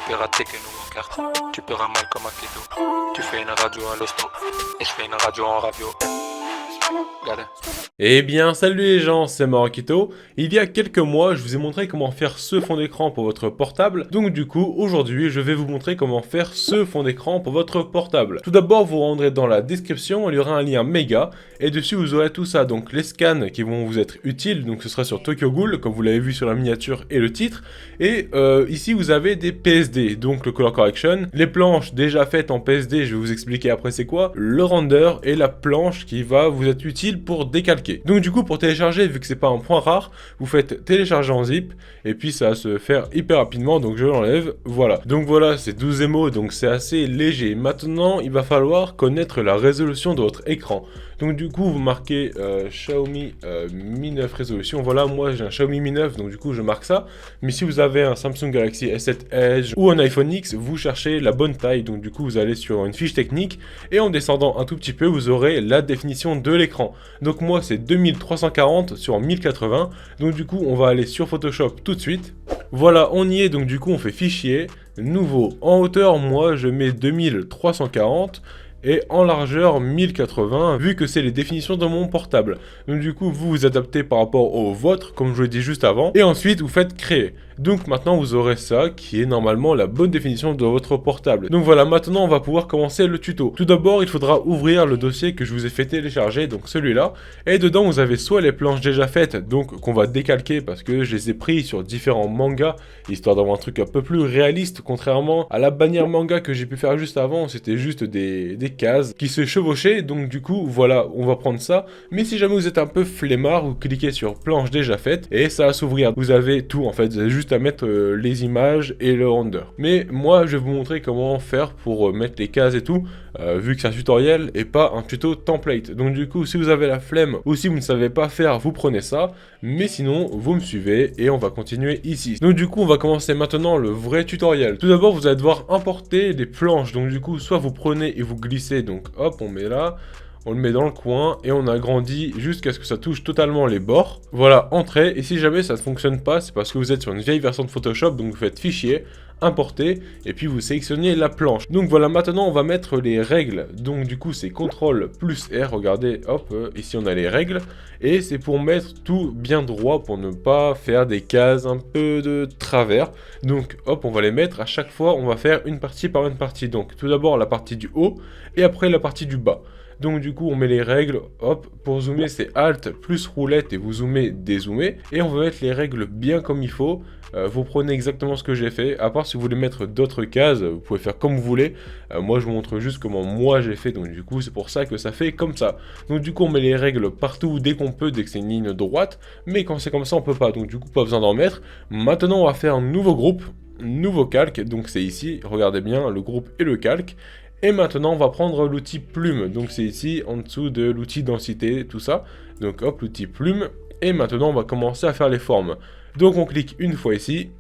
peux rater que nous on carte. Tu peux ramer comme un keto. Tu fais une radio à l'hosto. Et je fais une radio en radio. Regardez. Eh bien, salut les gens, c'est Marquito. Il y a quelques mois, je vous ai montré comment faire ce fond d'écran pour votre portable. Donc du coup, aujourd'hui, je vais vous montrer comment faire ce fond d'écran pour votre portable. Tout d'abord, vous rendrez dans la description, il y aura un lien méga. Et dessus, vous aurez tout ça, donc les scans qui vont vous être utiles. Donc ce sera sur Tokyo Ghoul, comme vous l'avez vu sur la miniature et le titre. Et ici, vous avez des PSD, donc le Color Correction. Les planches déjà faites en PSD, je vais vous expliquer après c'est quoi. Le render et la planche qui va vous être utile pour décalquer. Donc du coup pour télécharger, vu que c'est pas un point rare, vous faites télécharger en zip et puis ça va se faire hyper rapidement, donc je l'enlève, voilà. Donc voilà, c'est 12 émaux, donc c'est assez léger. Maintenant il va falloir connaître la résolution de votre écran. Donc du coup vous marquez Xiaomi Mi 9 résolution, voilà, moi j'ai un Xiaomi Mi 9, donc du coup je marque ça. Mais si vous avez un Samsung Galaxy S7 Edge ou un iPhone X, vous cherchez la bonne taille, donc du coup vous allez sur une fiche technique et en descendant un tout petit peu vous aurez la définition de l'écran. Donc moi c'est 2340 sur 1080, donc du coup on va aller sur Photoshop tout de suite. Voilà, on y est, donc du coup on fait fichier, nouveau, en hauteur moi je mets 2340 et en largeur 1080 vu que c'est les définitions de mon portable. Donc du coup vous vous adaptez par rapport au vôtre comme je l'ai dit juste avant et ensuite vous faites créer. Donc maintenant vous aurez ça qui est normalement la bonne définition de votre portable. Donc voilà, maintenant on va pouvoir commencer le tuto. Tout d'abord il faudra ouvrir le dossier que je vous ai fait télécharger, donc celui-là. Et dedans vous avez soit les planches déjà faites, donc qu'on va décalquer parce que je les ai pris sur différents mangas, histoire d'avoir un truc un peu plus réaliste, contrairement à la bannière manga que j'ai pu faire juste avant, c'était juste des cases qui se chevauchaient. Donc du coup voilà, on va prendre ça. Mais si jamais vous êtes un peu flemmard, vous cliquez sur planches déjà faites et ça va s'ouvrir. Vous avez tout en fait, vous avez juste à mettre les images et le render. Mais moi je vais vous montrer comment faire pour mettre les cases et tout, vu que c'est un tutoriel et pas un tuto template. Donc du coup si vous avez la flemme ou si vous ne savez pas faire, vous prenez ça, mais sinon vous me suivez et on va continuer ici. Donc du coup on va commencer maintenant le vrai tutoriel. Tout d'abord vous allez devoir importer des planches, donc du coup soit vous prenez et vous glissez, donc hop on met là, on le met dans le coin et on agrandit jusqu'à ce que ça touche totalement les bords. Voilà, entrée. Et si jamais ça ne fonctionne pas, c'est parce que vous êtes sur une vieille version de Photoshop, donc vous faites fichier, importer, et puis vous sélectionnez la planche. Donc voilà, maintenant on va mettre les règles. Donc du coup c'est CTRL plus R, regardez, hop, ici on a les règles. Et c'est pour mettre tout bien droit, pour ne pas faire des cases un peu de travers. Donc hop, on va les mettre, à chaque fois on va faire une partie par une partie. Donc tout d'abord la partie du haut, et après la partie du bas. Donc du coup on met les règles, hop, pour zoomer c'est Alt plus roulette et vous zoomez, dézoomez. Et on va mettre les règles bien comme il faut, vous prenez exactement ce que j'ai fait, à part si vous voulez mettre d'autres cases, vous pouvez faire comme vous voulez. Moi je vous montre juste comment moi j'ai fait, donc du coup c'est pour ça que ça fait comme ça. Donc du coup on met les règles partout dès qu'on peut, dès que c'est une ligne droite, mais quand c'est comme ça on peut pas, donc du coup pas besoin d'en mettre. Maintenant on va faire un nouveau groupe, nouveau calque, donc c'est ici, regardez bien le groupe et le calque. Et maintenant, on va prendre l'outil plume. Donc, c'est ici, en dessous de l'outil densité, tout ça. Donc, hop, l'outil plume. Et maintenant, on va commencer à faire les formes. Donc, on clique une fois ici,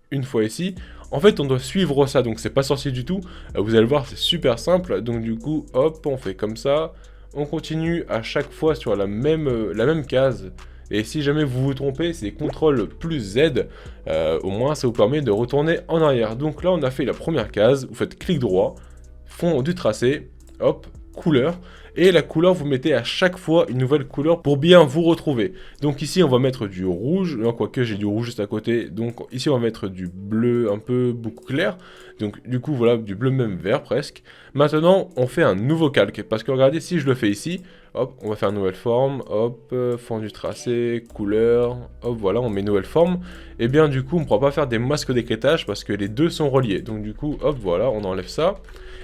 une fois ici. En fait, on doit suivre ça, donc c'est pas sorcier du tout. Vous allez voir, c'est super simple. Donc, du coup, hop, on fait comme ça. On continue à chaque fois sur la même case. Et si jamais vous vous trompez, c'est CTRL plus Z. Au moins, ça vous permet de retourner en arrière. Donc là, on a fait la première case. Vous faites clic droit. Fond du tracé, hop, couleur, et la couleur vous mettez à chaque fois une nouvelle couleur pour bien vous retrouver. Donc ici on va mettre du rouge, non, quoique j'ai du rouge juste à côté, donc ici on va mettre du bleu un peu beaucoup clair, donc du coup voilà, du bleu même vert presque. Maintenant on fait un nouveau calque, parce que regardez si je le fais ici, hop, on va faire une nouvelle forme, hop, fond du tracé, couleur, hop, voilà, on met une nouvelle forme, et bien du coup on ne pourra pas faire des masques d'écrétage parce que les deux sont reliés, donc du coup hop, voilà, on enlève ça.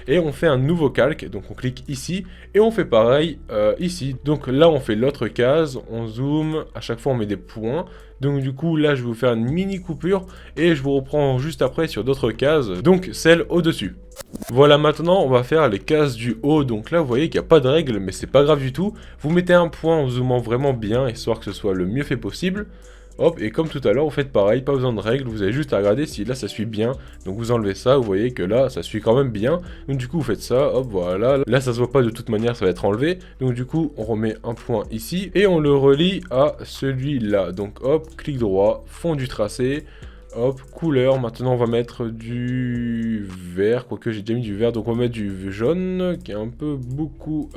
Et on fait un nouveau calque, donc on clique ici, et on fait pareil ici. Donc là on fait l'autre case, on zoome, à chaque fois on met des points. Donc du coup là je vais vous faire une mini coupure, et je vous reprends juste après sur d'autres cases, donc celle au-dessus. Voilà, maintenant on va faire les cases du haut, donc là vous voyez qu'il n'y a pas de règle, mais c'est pas grave du tout. Vous mettez un point en zoomant vraiment bien, histoire que ce soit le mieux fait possible. Hop, et comme tout à l'heure, vous faites pareil, pas besoin de règles, vous avez juste à regarder si là ça suit bien. Donc vous enlevez ça, vous voyez que là ça suit quand même bien. Donc du coup vous faites ça, hop, voilà. Là ça se voit pas de toute manière, ça va être enlevé. Donc du coup on remet un point ici et on le relie à celui-là. Donc hop, clic droit, fond du tracé. hop, couleur, maintenant on va mettre du vert, quoique j'ai déjà mis du vert, donc on va mettre du jaune, qui est un peu beaucoup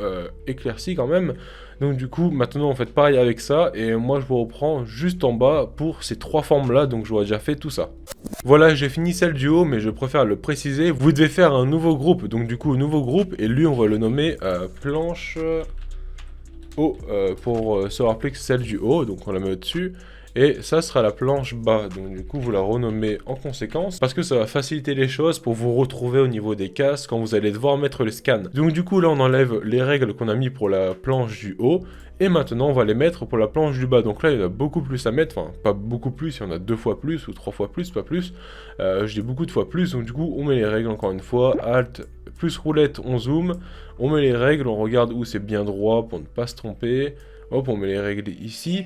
éclairci quand même. Donc du coup, maintenant on fait pareil avec ça, et moi je vous reprends juste en bas pour ces 3 formes là, donc j'aurais déjà fait tout ça. Voilà, j'ai fini celle du haut, mais je préfère le préciser, vous devez faire un nouveau groupe, donc du coup, nouveau groupe, et lui on va le nommer planche haut, pour se rappeler que c'est celle du haut, donc on la met au-dessus. Et ça sera la planche bas, donc du coup vous la renommez en conséquence, parce que ça va faciliter les choses pour vous retrouver au niveau des cases quand vous allez devoir mettre les scans. Donc du coup là on enlève les règles qu'on a mis pour la planche du haut, et maintenant on va les mettre pour la planche du bas. Donc là il y en a beaucoup plus à mettre, enfin pas beaucoup plus, il y en a 2 fois plus ou 3 fois plus, pas plus. Je dis beaucoup de fois plus, donc du coup on met les règles encore une fois, Alt plus roulette on zoom, on met les règles, on regarde où c'est bien droit pour ne pas se tromper. Hop, on met les règles ici.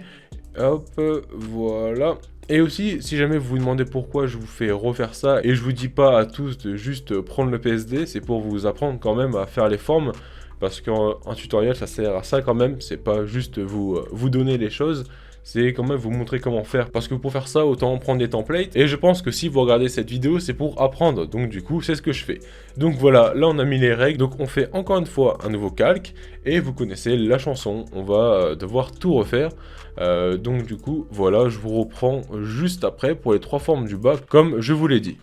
Hop, voilà. Et aussi, si jamais vous vous demandez pourquoi je vous fais refaire ça, et je vous dis pas à tous de juste prendre le PSD, c'est pour vous apprendre quand même à faire les formes, parce qu'un tutoriel ça sert à ça quand même, c'est pas juste vous donner les choses, c'est quand même vous montrer comment faire. Parce que pour faire ça, autant prendre des templates. Et je pense que si vous regardez cette vidéo, c'est pour apprendre. Donc du coup, c'est ce que je fais. Donc voilà, là on a mis les règles. Donc on fait encore une fois un nouveau calque. Et vous connaissez la chanson. On va devoir tout refaire. Donc du coup, voilà, je vous reprends juste après pour les 3 formes du bas, comme je vous l'ai dit.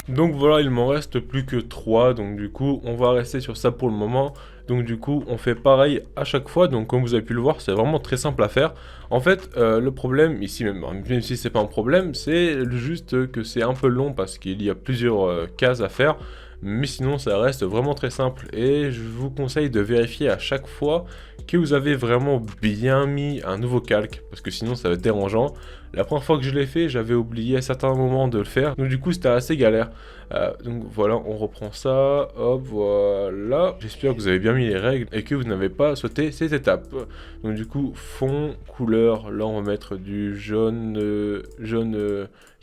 Donc voilà, il m'en reste plus que 3. Donc du coup, on va rester sur ça pour le moment. Donc du coup, on fait pareil à chaque fois. Donc comme vous avez pu le voir, c'est vraiment très simple à faire. En fait, le problème ici, même si c'est pas un problème, c'est juste que c'est un peu long parce qu'il y a plusieurs cases à faire. Mais sinon, ça reste vraiment très simple. Et je vous conseille de vérifier à chaque fois que vous avez vraiment bien mis un nouveau calque. Parce que sinon, ça va être dérangeant. La première fois que je l'ai fait, j'avais oublié à certains moments de le faire. Donc du coup, c'était assez galère. Donc voilà, on reprend ça. Hop, voilà. J'espère que vous avez bien mis les règles et que vous n'avez pas sauté cette étape. Donc du coup, fond, couleur. Là, on va mettre du jaune...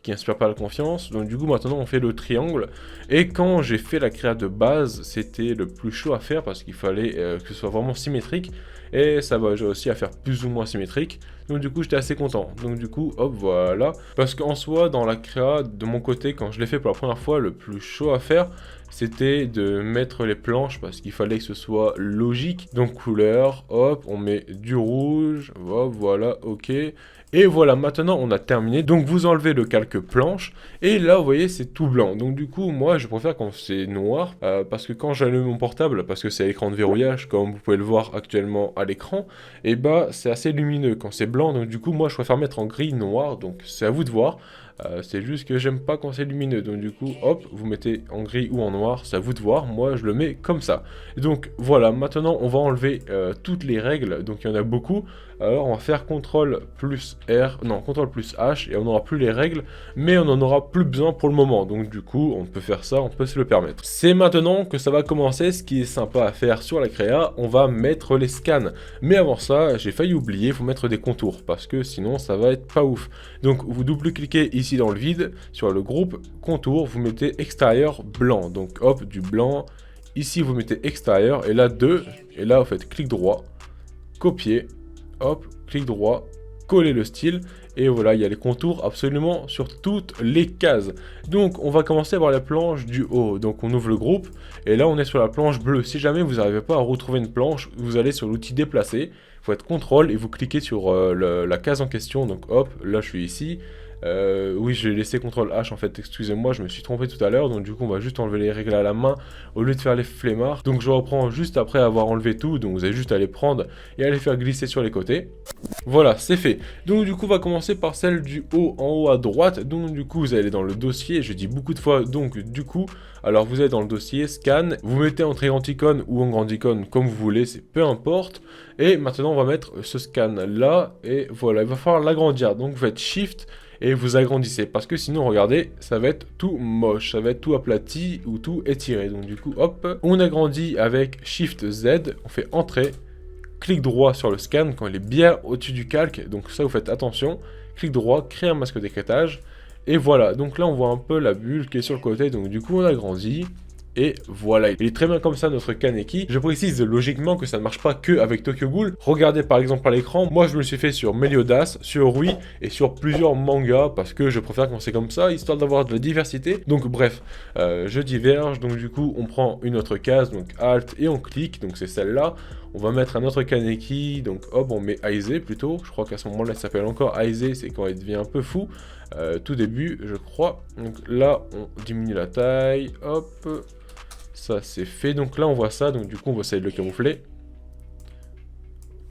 qui inspire pas la confiance. Donc du coup maintenant on fait le triangle, et quand j'ai fait la créa de base c'était le plus chaud à faire parce qu'il fallait que ce soit vraiment symétrique, et ça va aussi à faire plus ou moins symétrique. Donc du coup j'étais assez content. Donc du coup hop voilà, parce qu'en soi dans la créa de mon côté, quand je l'ai fait pour la première fois, le plus chaud à faire c'était de mettre les planches parce qu'il fallait que ce soit logique. Donc couleur, hop, on met du rouge, hop, voilà, ok. Et voilà, maintenant on a terminé. Donc vous enlevez le calque planche, et là vous voyez c'est tout blanc. Donc du coup moi je préfère quand c'est noir, parce que quand j'allume mon portable, parce que c'est l'écran de verrouillage comme vous pouvez le voir actuellement à l'écran, et bah c'est assez lumineux quand c'est blanc. Donc du coup moi je préfère mettre en gris noir, donc c'est à vous de voir. C'est juste que j'aime pas quand c'est lumineux, donc du coup hop, vous mettez en gris ou en noir, c'est à vous de voir, moi je le mets comme ça. Et donc voilà, maintenant on va enlever toutes les règles, donc il y en a beaucoup. Alors on va faire CTRL plus R, non CTRL plus H, et on n'aura plus les règles, mais on n'en aura plus besoin pour le moment, donc du coup on peut faire ça, on peut se le permettre. C'est maintenant que ça va commencer, ce qui est sympa à faire sur la créa, on va mettre les scans. Mais avant ça, j'ai failli oublier, il faut mettre des contours, parce que sinon ça va être pas ouf. Donc vous double-cliquez ici dans le vide, sur le groupe, contour, vous mettez extérieur blanc, donc hop, du blanc, ici vous mettez extérieur, et là 2, et là vous faites clic droit, copier, hop, clic droit, coller le style, et voilà, il y a les contours absolument sur toutes les cases. Donc on va commencer à voir la planche du haut, donc on ouvre le groupe, et là on est sur la planche bleue. Si jamais vous n'arrivez pas à retrouver une planche, vous allez sur l'outil déplacer, vous faites CTRL et vous cliquez sur la case en question, donc hop, là je suis ici. Oui, j'ai laissé CTRL H en fait, excusez-moi, je me suis trompé tout à l'heure, donc du coup on va juste enlever les règles à la main au lieu de faire les flemmards. Donc je reprends juste après avoir enlevé tout, donc vous avez juste à les prendre et à les faire glisser sur les côtés. Voilà, c'est fait. Donc du coup on va commencer par celle du haut, en haut à droite. Donc du coup vous allez dans le dossier, je dis beaucoup de fois donc du coup. Alors vous êtes dans le dossier scan, vous mettez en très grand icône ou en grande icône comme vous voulez, c'est peu importe. Et maintenant on va mettre ce scan là, et voilà, il va falloir l'agrandir. Donc vous faites Shift et vous agrandissez, parce que sinon regardez, ça va être tout moche, ça va être tout aplati ou tout étiré. Donc du coup hop, on agrandit avec Shift Z, on fait Entrée, clic droit sur le scan quand il est bien au-dessus du calque, donc ça vous faites attention, clic droit, créer un masque d'écrêtage, et voilà, donc là on voit un peu la bulle qui est sur le côté, donc du coup on agrandit, Et voilà, il est très bien comme ça notre Kaneki. Je précise logiquement que ça ne marche pas que avec Tokyo Ghoul. Regardez par exemple à l'écran, moi je me le suis fait sur Meliodas, sur Rui et sur plusieurs mangas parce que je préfère quand c'est comme ça, histoire d'avoir de la diversité. Donc bref, je diverge, donc du coup on prend une autre case, donc Alt et on clique, donc c'est celle-là. On va mettre un autre Kaneki, donc hop on met Aize plutôt, je crois qu'à ce moment-là il s'appelle encore Aize, c'est quand il devient un peu fou. Tout début je crois, donc là on diminue la taille, hop. Ça c'est fait, donc là on voit ça, donc du coup on va essayer de le camoufler.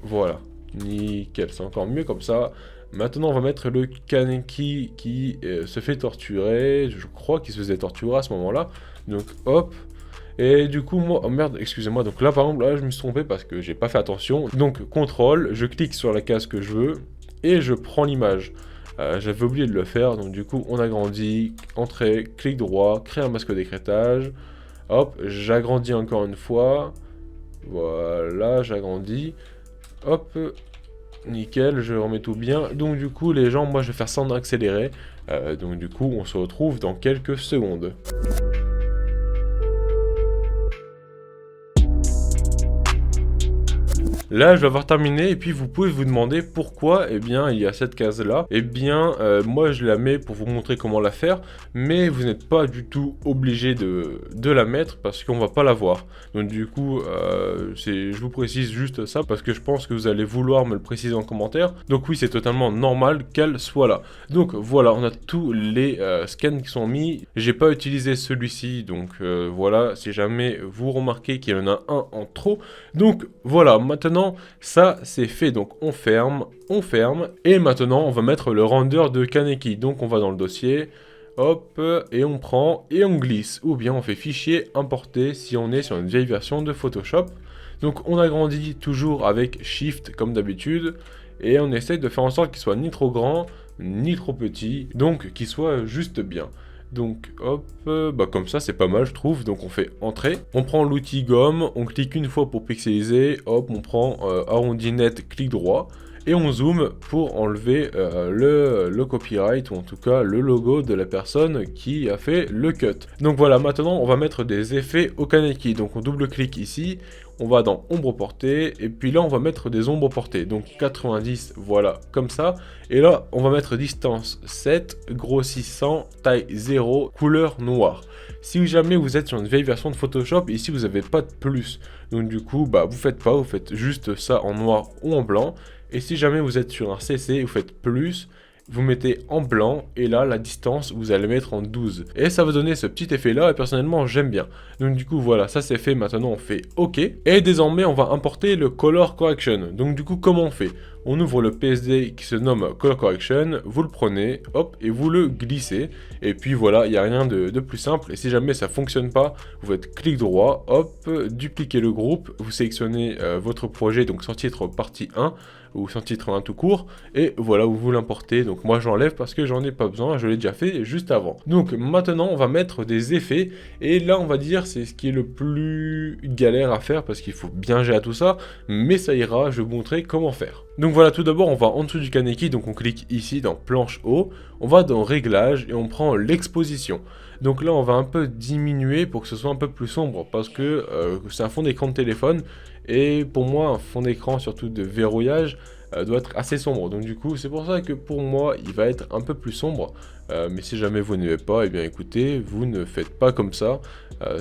Voilà, nickel, c'est encore mieux comme ça. Maintenant on va mettre le Kaneki qui se fait torturer, je crois qu'il se faisait torturer à ce moment-là. Donc hop, et du coup moi, oh merde, excusez-moi, donc là par exemple, là je me suis trompé parce que j'ai pas fait attention. Donc contrôle, je clique sur la case que je veux, et je prends l'image. J'avais oublié de le faire, donc du coup on agrandit, entrée, clic droit, créer un masque d'écrêtage. Hop, j'agrandis encore une fois. Voilà, j'agrandis. Hop, nickel, je remets tout bien. Donc du coup, les gens, moi je vais faire ça en accéléré. Donc du coup, on se retrouve dans quelques secondes. Là, je vais avoir terminé et puis vous pouvez vous demander pourquoi, eh bien, il y a cette case-là. Eh bien, moi, je la mets pour vous montrer comment la faire, mais vous n'êtes pas du tout obligé de la mettre parce qu'on va pas la voir. Donc, du coup, je vous précise juste ça parce que je pense que vous allez vouloir me le préciser en commentaire. Donc, oui, c'est totalement normal qu'elle soit là. Donc, voilà, on a tous les scans qui sont mis. J'ai pas utilisé celui-ci, donc voilà, si jamais vous remarquez qu'il y en a un en trop. Donc, voilà, maintenant, ça c'est fait, donc on ferme, et maintenant on va mettre le render de Kaneki, donc on va dans le dossier, hop, et on prend, et on glisse, ou bien on fait fichier, importer, si on est sur une vieille version de Photoshop. Donc on agrandit toujours avec Shift comme d'habitude, et on essaye de faire en sorte qu'il soit ni trop grand, ni trop petit, donc qu'il soit juste bien. Donc hop, comme ça c'est pas mal je trouve, donc on fait entrée, on prend l'outil gomme, on clique une fois pour pixeliser, hop on prend arrondi net, clic droit, et on zoome pour enlever le copyright, ou en tout cas le logo de la personne qui a fait le cut. Donc voilà, maintenant on va mettre des effets au Kaneki, donc on double-clique ici, on va dans ombre portée, et puis là on va mettre des ombres portées, donc 90, voilà, comme ça, et là on va mettre distance 7, grossissant, taille 0, couleur noire. Si jamais vous êtes sur une vieille version de Photoshop, ici vous n'avez pas de plus, donc du coup, vous faites pas, vous faites juste ça en noir ou en blanc, et si jamais vous êtes sur un CC, vous faites plus, vous mettez en blanc, et là, la distance, vous allez mettre en 12. Et ça va donner ce petit effet-là, et personnellement, j'aime bien. Donc du coup, voilà, ça c'est fait, maintenant on fait OK. Et désormais, on va importer le Color Correction. Donc du coup, comment on fait? On ouvre le PSD qui se nomme Color Correction, vous le prenez, hop, et vous le glissez. Et puis voilà, il n'y a rien de plus simple. Et si jamais ça ne fonctionne pas, vous faites clic droit, hop, dupliquer le groupe, vous sélectionnez votre projet, donc sans titre partie 1, ou sans titre 1 tout court, et voilà, vous l'importez. Donc moi j'enlève parce que j'en ai pas besoin, je l'ai déjà fait juste avant. Donc maintenant on va mettre des effets, et là on va dire c'est ce qui est le plus galère à faire parce qu'il faut bien gérer tout ça, mais ça ira, je vais vous montrer comment faire. Donc voilà, tout d'abord on va en dessous du Kaneki, donc on clique ici dans planche haut, on va dans réglages et on prend l'exposition. Donc là on va un peu diminuer pour que ce soit un peu plus sombre parce que c'est un fond d'écran de téléphone, et pour moi un fond d'écran surtout de verrouillage doit être assez sombre, donc du coup c'est pour ça que pour moi il va être un peu plus sombre, mais si jamais vous n'aimez pas, et bien écoutez, vous ne faites pas comme ça,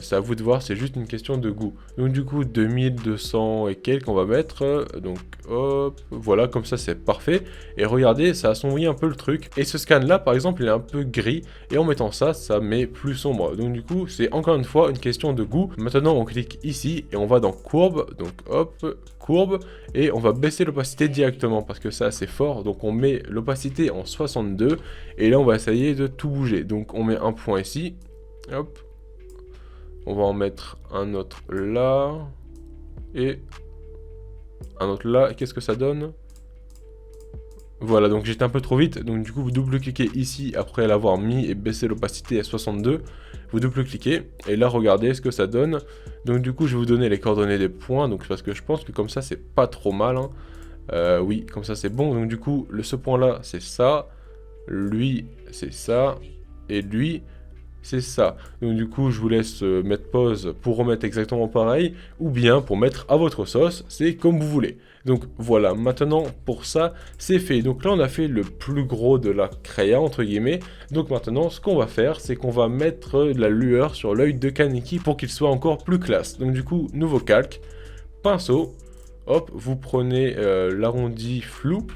c'est à vous de voir, c'est juste une question de goût. Donc du coup 2200 et quelques on va mettre, donc hop, voilà, comme ça c'est parfait, et regardez, ça assombrit un peu le truc, et ce scan là par exemple il est un peu gris, et en mettant ça, ça met plus sombre, donc du coup c'est encore une fois une question de goût. Maintenant on clique ici, et on va dans courbe, donc hop, courbe, et on va baisser l'opacité directement, parce que ça c'est fort, donc on met l'opacité en 62, et là on va essayer de tout bouger, donc on met un point ici, hop, on va en mettre un autre là, et un autre là, qu'est-ce que ça donne? Voilà, donc j'étais un peu trop vite, donc du coup vous double-cliquez ici après l'avoir mis et baisser l'opacité à 62, vous double-cliquez, et là regardez ce que ça donne. Donc du coup je vais vous donner les coordonnées des points, donc parce que je pense que comme ça c'est pas trop mal, hein. Oui, comme ça c'est bon, donc du coup ce point là c'est ça, lui c'est ça, et lui c'est ça. Donc du coup, je vous laisse mettre pause pour remettre exactement pareil, ou bien pour mettre à votre sauce, c'est comme vous voulez. Donc voilà, maintenant pour ça, c'est fait. Donc là, on a fait le plus gros de la créa, entre guillemets. Donc maintenant, ce qu'on va faire, c'est qu'on va mettre de la lueur sur l'œil de Kaneki pour qu'il soit encore plus classe. Donc du coup, nouveau calque, pinceau, hop, vous prenez l'arrondi flou,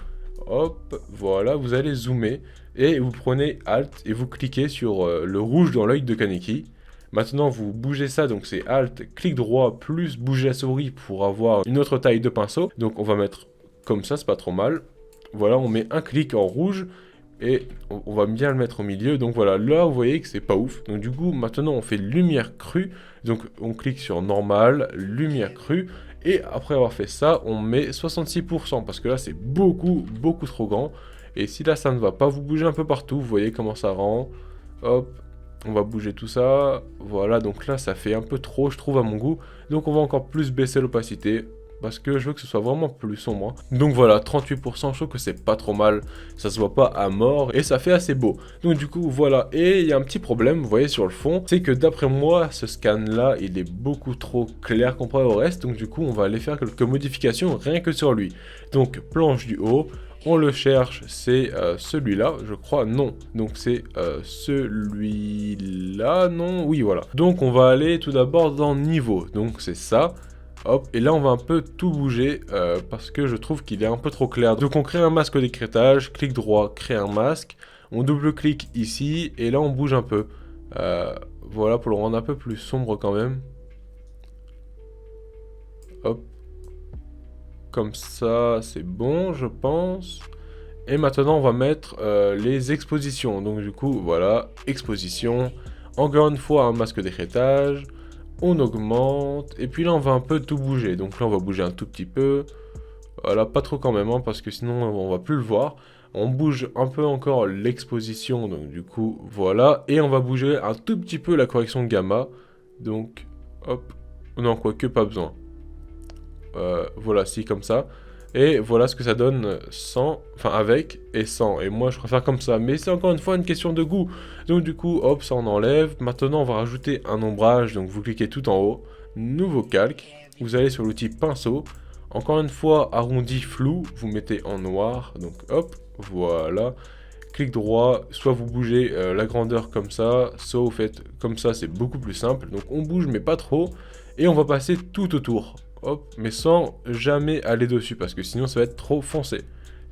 hop, voilà, vous allez zoomer. Et vous prenez Alt et vous cliquez sur le rouge dans l'œil de Kaneki. Maintenant, vous bougez ça, donc c'est Alt, clic droit, plus bouger la souris pour avoir une autre taille de pinceau. Donc on va mettre comme ça, c'est pas trop mal. Voilà, on met un clic en rouge et on va bien le mettre au milieu. Donc voilà, là vous voyez que c'est pas ouf. Donc du coup, maintenant on fait lumière crue. Donc on clique sur normal, lumière crue. Et après avoir fait ça, on met 66% parce que là c'est beaucoup trop grand. Et si là ça ne va pas, vous bougez un peu partout, vous voyez comment ça rend. Hop, on va bouger tout ça. Voilà, donc là ça fait un peu trop, je trouve, à mon goût. Donc on va encore plus baisser l'opacité, parce que je veux que ce soit vraiment plus sombre. Donc voilà, 38%, je trouve que c'est pas trop mal. Ça se voit pas à mort, et ça fait assez beau. Donc du coup, voilà. Et il y a un petit problème, vous voyez sur le fond, c'est que d'après moi, ce scan-là, il est beaucoup trop clair comparé au reste. Donc du coup, on va aller faire quelques modifications rien que sur lui. Donc, planche du haut. On le cherche, c'est celui-là, je crois, non. Donc c'est celui-là, non, oui, voilà. Donc on va aller tout d'abord dans niveau, donc c'est ça. Hop, et là on va un peu tout bouger parce que je trouve qu'il est un peu trop clair. Donc on crée un masque d'écrêtage, clic droit, créer un masque. On double-clique ici, et là on bouge un peu. Voilà, pour le rendre un peu plus sombre quand même. Hop. Comme ça, c'est bon, je pense. Et maintenant, on va mettre les expositions. Donc du coup, voilà, exposition. Encore une fois, un masque d'écrêtage. On augmente. Et puis là, on va un peu tout bouger. Donc là, on va bouger un tout petit peu. Voilà, pas trop quand même, hein, parce que sinon, on va plus le voir. On bouge un peu encore l'exposition. Donc du coup, voilà. Et on va bouger un tout petit peu la correction gamma. Donc, hop. Non, quoique, pas besoin. Voilà, si, comme ça. Et voilà ce que ça donne sans, enfin avec et sans. Et moi je préfère comme ça, mais c'est encore une fois une question de goût. Donc du coup, hop, ça on enlève. Maintenant on va rajouter un ombrage, donc vous cliquez tout en haut, nouveau calque. Vous allez sur l'outil pinceau. Encore une fois, arrondi flou, vous mettez en noir. Donc hop, voilà. Clic droit, soit vous bougez la grandeur comme ça, soit vous faites comme ça, c'est beaucoup plus simple. Donc on bouge mais pas trop. Et on va passer tout autour. Hop, mais sans jamais aller dessus, parce que sinon ça va être trop foncé.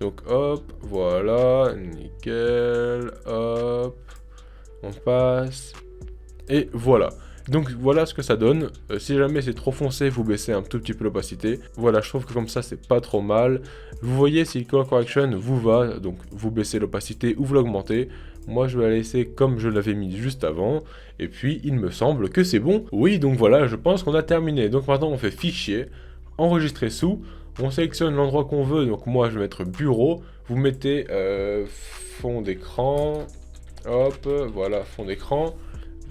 Donc hop, voilà, nickel, hop, on passe, et voilà. Donc voilà ce que ça donne. Si jamais c'est trop foncé, vous baissez un tout petit peu l'opacité. Voilà, je trouve que comme ça c'est pas trop mal. Vous voyez si le color correction vous va, donc vous baissez l'opacité ou vous l'augmentez. Moi je vais la laisser comme je l'avais mis juste avant. Et puis il me semble que c'est bon. Oui, donc voilà, je pense qu'on a terminé. Donc maintenant on fait fichier, enregistrer sous. On sélectionne l'endroit qu'on veut. Donc moi je vais mettre bureau. Vous mettez fond d'écran. Hop, voilà, fond d'écran.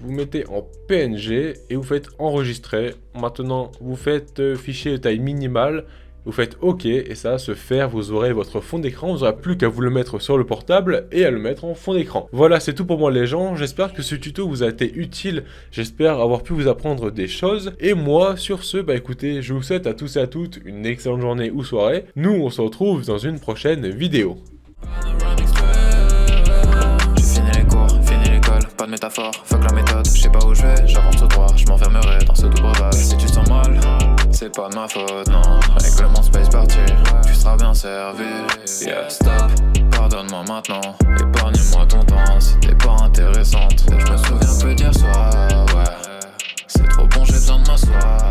Vous mettez en PNG et vous faites enregistrer. Maintenant, vous faites fichier de taille minimale. Vous faites OK et ça va se faire. Vous aurez votre fond d'écran. Vous n'aurez plus qu'à vous le mettre sur le portable et à le mettre en fond d'écran. Voilà, c'est tout pour moi les gens. J'espère que ce tuto vous a été utile. J'espère avoir pu vous apprendre des choses. Et moi, sur ce, bah écoutez, je vous souhaite à tous et à toutes une excellente journée ou soirée. Nous, on se retrouve dans une prochaine vidéo. Pas de métaphore, fuck la méthode, je sais pas où je vais, j'avance tout droit, je m'enfermerai dans ce doux breuvage. Si tu sens mal, c'est pas de ma faute, non. Règlement space party, tu seras bien servi. Yeah, stop, pardonne-moi maintenant, épargne-moi ton temps si t'es pas intéressante. Je me souviens peu d'hier soir, ouais. C'est trop bon, j'ai besoin de m'asseoir.